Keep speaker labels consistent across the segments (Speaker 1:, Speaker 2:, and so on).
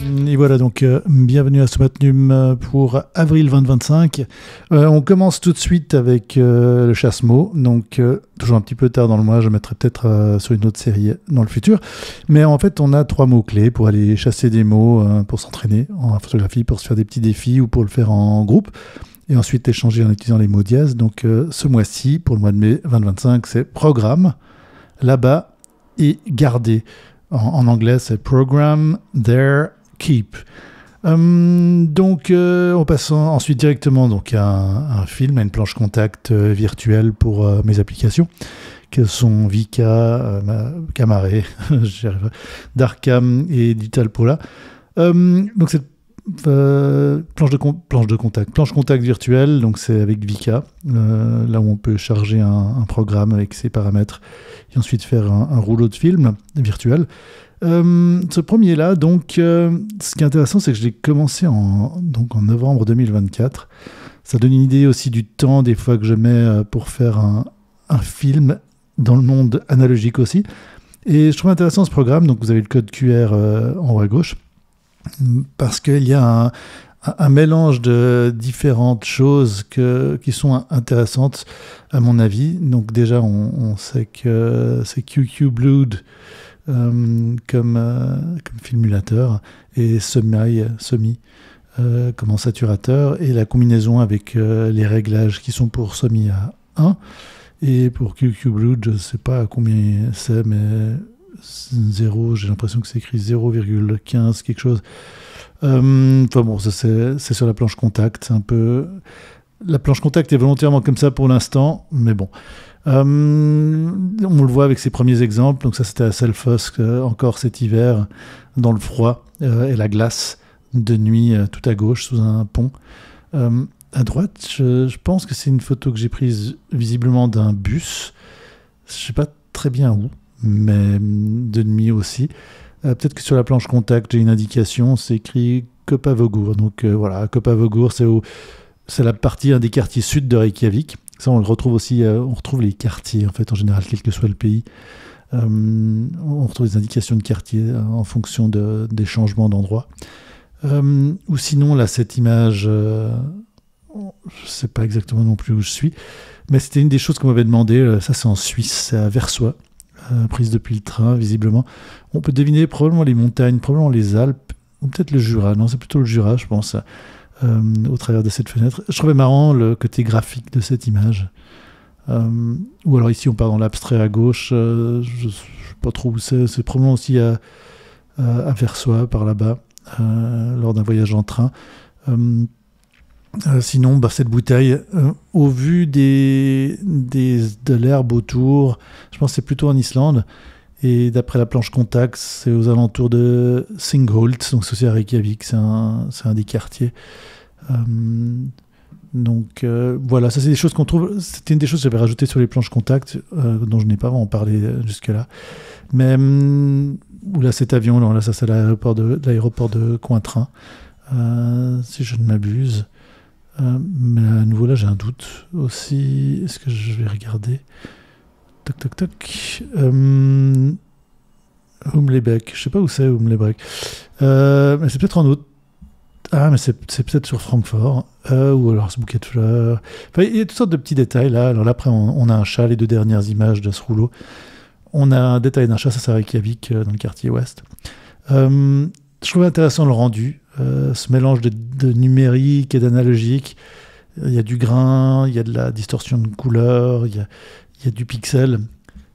Speaker 1: Et voilà donc, bienvenue à Smatnum pour avril 2025. On commence tout de suite avec le chasse-mots, donc toujours un petit peu tard dans le mois, je mettrai peut-être sur une autre série dans le futur. Mais en fait, on a 3 mots-clés pour aller chasser des mots, pour s'entraîner en photographie, pour se faire des petits défis ou pour le faire en groupe. Et ensuite échanger en utilisant les mots dièses. Donc ce mois-ci, pour le mois de mai 2025, c'est programme, là-bas et garder. En anglais, c'est program, there, keep. Donc, on passe ensuite directement donc, à un film, à une planche contact virtuelle pour mes applications, que sont Vika, Camaré, Darkcam et Digital Pola. Donc, cette planche contact virtuelle, donc c'est avec Vika, là où on peut charger un programme avec ses paramètres et ensuite faire un rouleau de film virtuel. Ce premier-là, donc, ce qui est intéressant, c'est que je l'ai commencé en novembre 2024. Ça donne une idée aussi du temps, des fois, que je mets pour faire un film dans le monde analogique aussi. Et je trouve intéressant ce programme. Donc, vous avez le code QR en haut à gauche, parce qu'il y a un mélange de différentes choses qui sont intéressantes, à mon avis. Donc, déjà, on sait que c'est QQ-Blued, comme filmulateur, et Semi comme en saturateur, et la combinaison avec les réglages qui sont pour Semi à 1 et pour QQ-Blued, je ne sais pas à combien c'est, mais 0, j'ai l'impression que c'est écrit 0,15 quelque chose. Enfin bon, ça c'est sur la planche contact, c'est un peu... La planche contact est volontairement comme ça pour l'instant, mais bon. On le voit avec ses premiers exemples. Donc ça, c'était à Selfoss, encore cet hiver, dans le froid et la glace, de nuit, tout à gauche, sous un pont. À droite, je pense que c'est une photo que j'ai prise visiblement d'un bus. Je ne sais pas très bien où, mais de nuit aussi. Peut-être que sur la planche contact, j'ai une indication, c'est écrit Kopavogur. Donc voilà, Kopavogur, c'est la partie, un des quartiers sud de Reykjavik. Ça, on le retrouve aussi, on retrouve les quartiers, en fait, en général, quel que soit le pays. On retrouve des indications de quartier en fonction des changements d'endroit. Ou sinon, là, cette image, je ne sais pas exactement non plus où je suis, mais c'était une des choses qu'on m'avait demandé. Ça, c'est en Suisse, c'est à Versoix, prise depuis le train, visiblement. On peut deviner probablement les montagnes, probablement les Alpes, ou peut-être le Jura. Non, c'est plutôt le Jura, je pense. Au travers de cette fenêtre. Je trouvais marrant le côté graphique de cette image. Ou alors ici on part dans l'abstrait à gauche, je ne sais pas trop où c'est probablement aussi à Versoix, par là-bas, lors d'un voyage en train. Sinon, cette bouteille, au vu de l'herbe autour, je pense que c'est plutôt en Islande. Et d'après la planche contact, c'est aux alentours de Singholt, donc c'est aussi à Reykjavik, c'est un des quartiers. Donc voilà, ça c'est des choses qu'on trouve. C'était une des choses que j'avais rajoutées sur les planches contact, dont je n'ai pas vraiment parlé jusque-là. Mais là, cet avion, là ça c'est l'aéroport de Cointrin, si je ne m'abuse. Mais à nouveau là, j'ai un doute aussi. Est-ce que je vais regarder? Toc. Humlebeck. Je sais pas où c'est, Humlebeck. Mais c'est peut-être en autre. Ah, mais c'est peut-être sur Francfort. Ou alors ce bouquet de fleurs. Enfin, il y a toutes sortes de petits détails là. Alors là, après, on a un chat, les 2 dernières images de ce rouleau. On a un détail d'un chat, ça c'est à Reykjavik, dans le quartier ouest. Je trouvais intéressant le rendu. Ce mélange de numérique et d'analogique. Il y a du grain, il y a de la distorsion de couleur, il y a du pixel.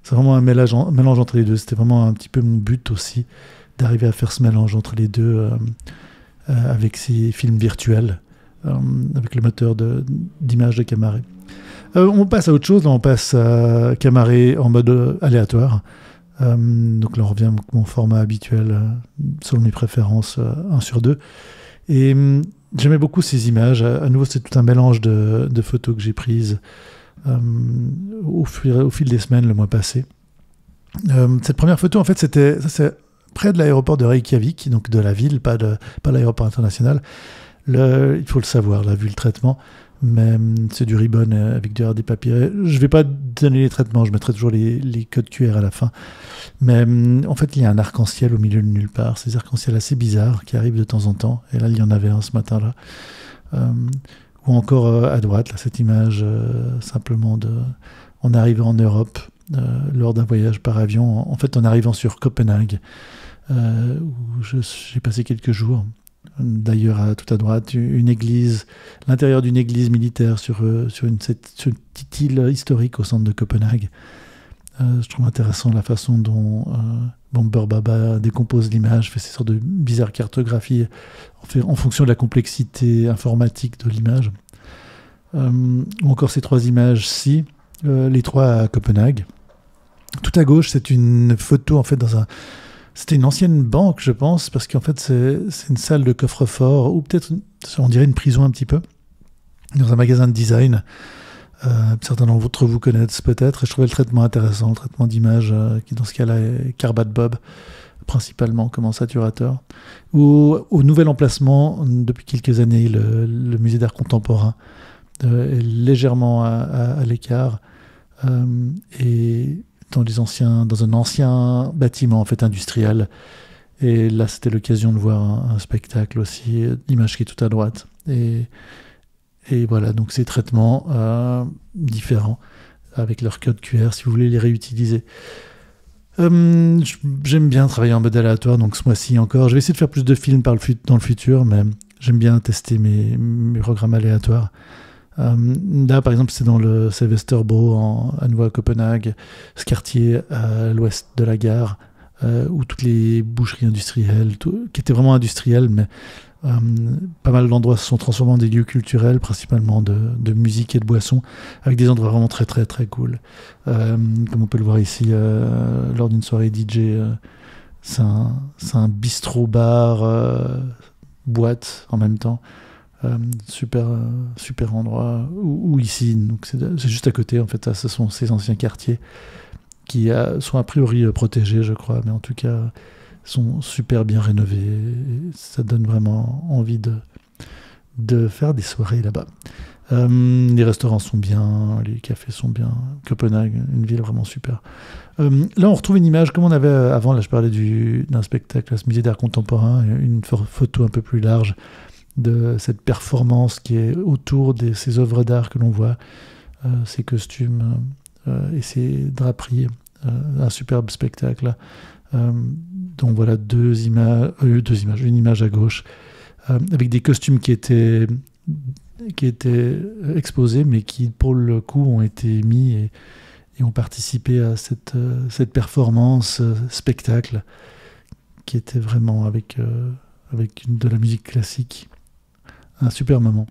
Speaker 1: C'est vraiment un mélange entre les deux. C'était vraiment un petit peu mon but aussi, d'arriver à faire ce mélange entre les deux avec ces films virtuels, avec le moteur d'image de Camaré. On passe à autre chose. Là, on passe à Camaré en mode aléatoire. Donc là, on revient à mon format habituel, selon mes préférences, 1/2. Et j'aimais beaucoup ces images. À nouveau, c'est tout un mélange de photos que j'ai prises au fil des semaines le mois passé. Cette première photo, en fait, c'est près de l'aéroport de Reykjavik, donc de la ville, pas l'aéroport international. Il faut le savoir, là, vu le traitement. mais c'est du ribbon avec du RD papier. Je vais pas donner les traitements, je mettrai toujours les codes QR à la fin. Mais en fait, il y a un arc-en-ciel au milieu de nulle part. Ces arcs-en-ciel assez bizarres qui arrivent de temps en temps. Et là, il y en avait un ce matin-là. Ou encore à droite, là, cette image simplement de... On arrive en Europe lors d'un voyage par avion. En fait, en arrivant sur Copenhague, où j'ai passé quelques jours. D'ailleurs, tout à droite, une église, l'intérieur d'une église militaire sur une petite île historique au centre de Copenhague. Je trouve intéressant la façon dont Bomber Baba décompose l'image, fait ces sortes de bizarres cartographies en fonction de la complexité informatique de l'image. Ou encore ces trois images-ci, les trois à Copenhague. Tout à gauche, c'est une photo en fait c'était une ancienne banque, je pense, parce qu'en fait, c'est une salle de coffre-fort, ou peut-être, on dirait une prison un petit peu, dans un magasin de design. Certains d'entre vous connaissent peut-être, et je trouvais le traitement intéressant, le traitement d'image, qui dans ce cas-là est Carbat Bob, principalement comme en saturateur. Ou au nouvel emplacement, depuis quelques années, le musée d'art contemporain est légèrement à l'écart, et dans un ancien bâtiment en fait industriel, et là c'était l'occasion de voir un spectacle aussi, l'image qui est tout à droite, et voilà, donc ces traitements différents avec leur code QR si vous voulez les réutiliser. J'aime bien travailler en mode aléatoire, donc ce mois-ci encore je vais essayer de faire plus de films dans le futur, mais j'aime bien tester mes programmes aléatoires. Là, par exemple, c'est dans le Sylvesterbro, à nouveau à Copenhague, ce quartier à l'ouest de la gare, où toutes les boucheries industrielles, qui étaient vraiment industrielles, mais pas mal d'endroits se sont transformés en des lieux culturels, principalement de musique et de boissons, avec des endroits vraiment très très très cool. Comme on peut le voir ici, lors d'une soirée DJ, c'est un bistrot-bar, boîte en même temps. Super endroit, ou ici, donc c'est juste à côté en fait. Ça, ce sont ces anciens quartiers qui sont a priori protégés, je crois, mais en tout cas sont super bien rénovés, et ça donne vraiment envie de faire des soirées là-bas. Les restaurants sont bien, les cafés sont bien. Copenhague, une ville vraiment super. Là on retrouve une image comme on avait avant. Là je parlais d'un spectacle à ce musée d'art contemporain, une photo un peu plus large de cette performance qui est autour de ces œuvres d'art que l'on voit, ces costumes et ces draperies, un superbe spectacle. Donc voilà deux images, une image à gauche avec des costumes qui étaient exposés, mais qui pour le coup ont été mis et ont participé à cette performance spectacle qui était vraiment avec de la musique classique. Un super moment.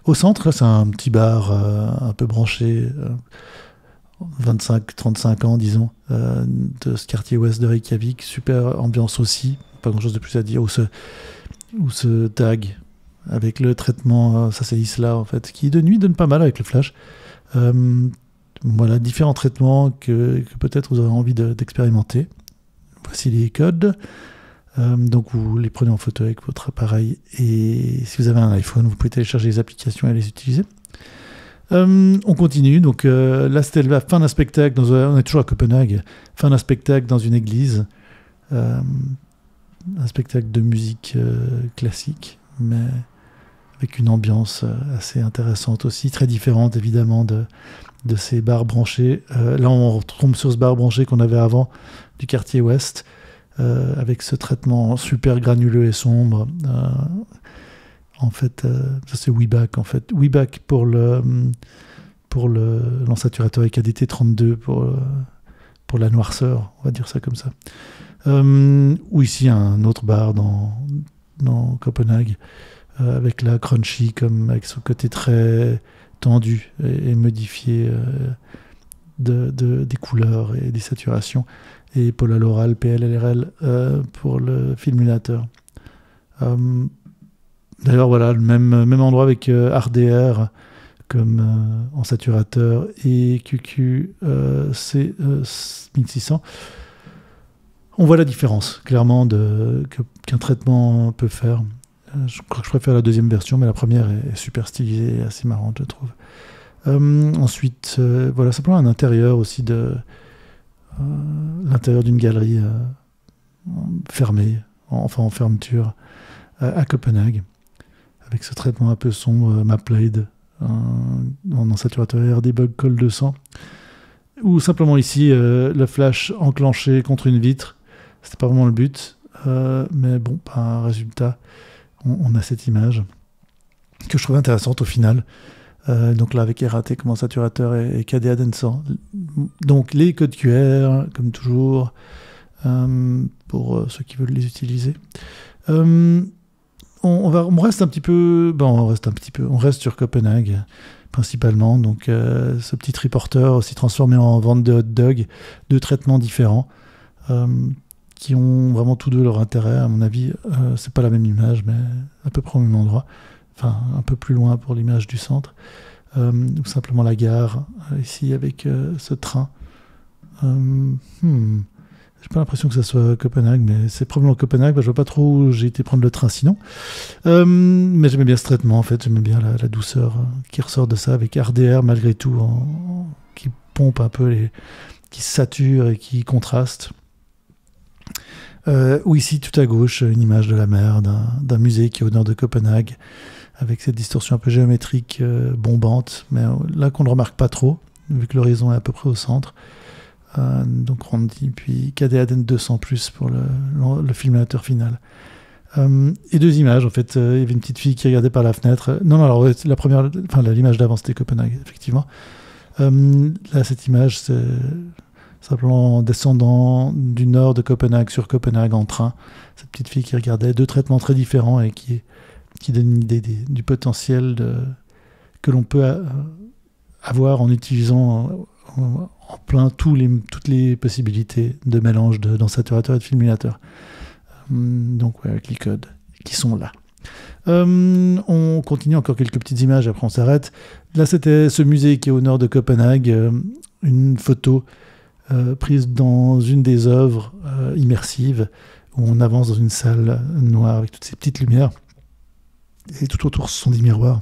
Speaker 1: Au centre, là, c'est un petit bar un peu branché, 25-35 ans, disons, de ce quartier ouest de Reykjavik. Super ambiance aussi, pas grand-chose de plus à dire. Où ce tag, avec le traitement, ça c'est Isla, en fait, qui de nuit donne pas mal avec le flash. Voilà, différents traitements que peut-être vous aurez envie d'expérimenter. Voici les codes. Donc vous les prenez en photo avec votre appareil, et si vous avez un iPhone, vous pouvez télécharger les applications et les utiliser. On continue, donc là c'était la fin d'un spectacle, on est toujours à Copenhague, fin d'un spectacle dans une église, un spectacle de musique classique, mais avec une ambiance assez intéressante aussi, très différente évidemment de ces bars branchés. Là on retombe sur ce bar branché qu'on avait avant du quartier ouest, avec ce traitement super granuleux et sombre. En fait, ça c'est Weback en fait. Weback pour l'ensaturateur et KDT 32 pour la noirceur, on va dire ça comme ça. Ou ici un autre bar dans Copenhague, avec la crunchy, comme avec son côté très tendu et modifié des couleurs et des saturations. Et Paula Loral, PLLRL pour le filmulateur. D'ailleurs, voilà, le même endroit avec RDR comme en saturateur et QQ C1600. On voit la différence, clairement, qu'un traitement peut faire. Je crois que je préfère la deuxième version, mais la première est super stylisée et assez marrante, je trouve. Ensuite, voilà, simplement un intérieur aussi l'intérieur d'une galerie fermée, en fermeture, à Copenhague, avec ce traitement un peu sombre, Maplade, en saturateur RD-Bug Col 200, ou simplement ici, le flash enclenché contre une vitre. C'était pas vraiment le but, mais bon, par résultat, on a cette image que je trouve intéressante au final. Donc là, avec RAT comme saturateur et KDA Densan. Donc les codes QR, comme toujours, pour ceux qui veulent les utiliser. On reste un petit peu... Bon, on reste sur Copenhague, principalement. Donc ce petit triporteur aussi transformé en vente de hot dog, deux traitements différents, qui ont vraiment tous deux leur intérêt. À mon avis, c'est pas la même image, mais à peu près au même endroit. Enfin, un peu plus loin pour l'image du centre. Ou simplement la gare, ici, avec ce train. J'ai pas l'impression que ça soit Copenhague, mais c'est probablement Copenhague. Je vois pas trop où j'ai été prendre le train sinon. Mais j'aimais bien ce traitement, en fait. J'aimais bien la douceur qui ressort de ça, avec RDR malgré tout, qui pompe un peu, qui sature et qui contraste. Ou ici, tout à gauche, une image de la mer, d'un musée qui est au nord de Copenhague, avec cette distorsion un peu géométrique bombante, mais là qu'on ne remarque pas trop, vu que l'horizon est à peu près au centre. Donc Rondi, puis KDADN 200+, pour le filmateur final. Et deux images, en fait. Il y avait une petite fille qui regardait par la fenêtre. Non, alors la première, l'image d'avant, c'était Copenhague, effectivement. Là, cette image, c'est simplement en descendant du nord de Copenhague sur Copenhague en train. Cette petite fille qui regardait, deux traitements très différents et qui donne une idée du potentiel que l'on peut avoir en utilisant en plein toutes les possibilités de mélange dans saturateur et de filminateur. Donc ouais, avec les codes qui sont là. On continue, encore quelques petites images, après on s'arrête. Là, c'était ce musée qui est au nord de Copenhague, une photo prise dans une des œuvres immersives, où on avance dans une salle noire avec toutes ces petites lumières. Et tout autour, ce sont des miroirs.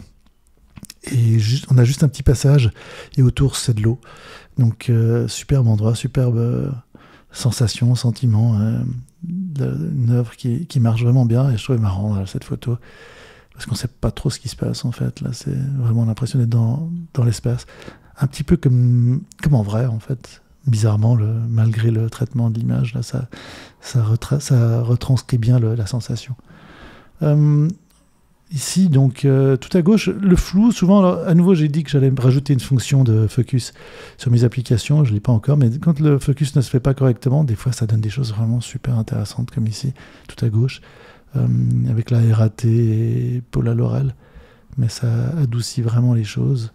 Speaker 1: Et on a juste un petit passage, et autour, c'est de l'eau. Donc, superbe endroit, superbe sensation, sentiment. Une œuvre qui marche vraiment bien, et je trouvais marrant là, cette photo. Parce qu'on ne sait pas trop ce qui se passe, en fait. Là, c'est vraiment l'impression d'être dans l'espace. Un petit peu comme en vrai, en fait. Bizarrement, malgré le traitement de l'image, là, ça retranscrit bien la sensation. Ici, donc, tout à gauche, le flou, souvent, alors, à nouveau, j'ai dit que j'allais rajouter une fonction de focus sur mes applications, je ne l'ai pas encore, mais quand le focus ne se fait pas correctement, des fois, ça donne des choses vraiment super intéressantes, comme ici, tout à gauche, avec la RAT et Paula Laurel, mais ça adoucit vraiment les choses.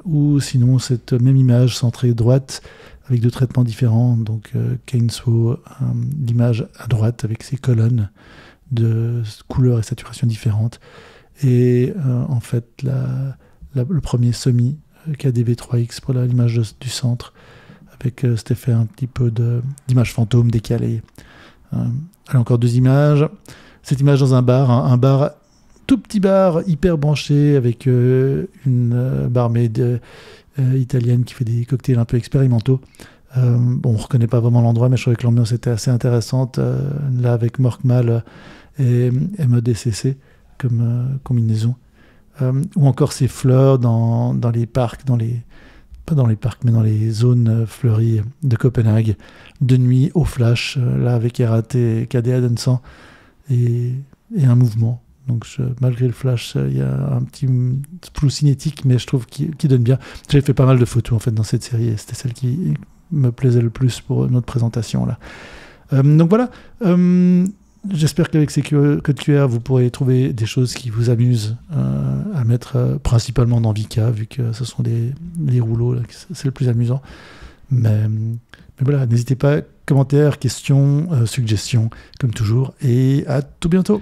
Speaker 1: Ou sinon, cette même image centrée droite, avec deux traitements différents, donc Keyneswo, l'image à droite avec ses colonnes, de couleurs et saturations différentes, et en fait le premier semi KDV3X pour l'image du centre, avec cet effet un petit peu d'image fantôme décalée. Alors encore deux images, cette image dans un bar, tout petit bar hyper branché, avec une barmaid italienne qui fait des cocktails un peu expérimentaux. On ne reconnaît pas vraiment l'endroit, mais je trouvais que l'ambiance était assez intéressante, là avec Morkmal et MEDCC comme combinaison. Ou encore ces fleurs dans les parcs, pas dans les parcs, mais dans les zones fleuries de Copenhague, de nuit au flash, là avec RAT et KDA Densan, et un mouvement. Donc malgré le flash, il y a un petit flou cinétique, mais je trouve qui donne bien. J'ai fait pas mal de photos en fait dans cette série, et c'était celle qui me plaisait le plus pour notre présentation là. Donc voilà, j'espère qu'avec ces codes QR vous pourrez trouver des choses qui vous amusent à mettre principalement dans Vika, vu que ce sont les rouleaux là, c'est le plus amusant, mais voilà, n'hésitez pas, commentaires, questions, suggestions comme toujours, et à tout bientôt.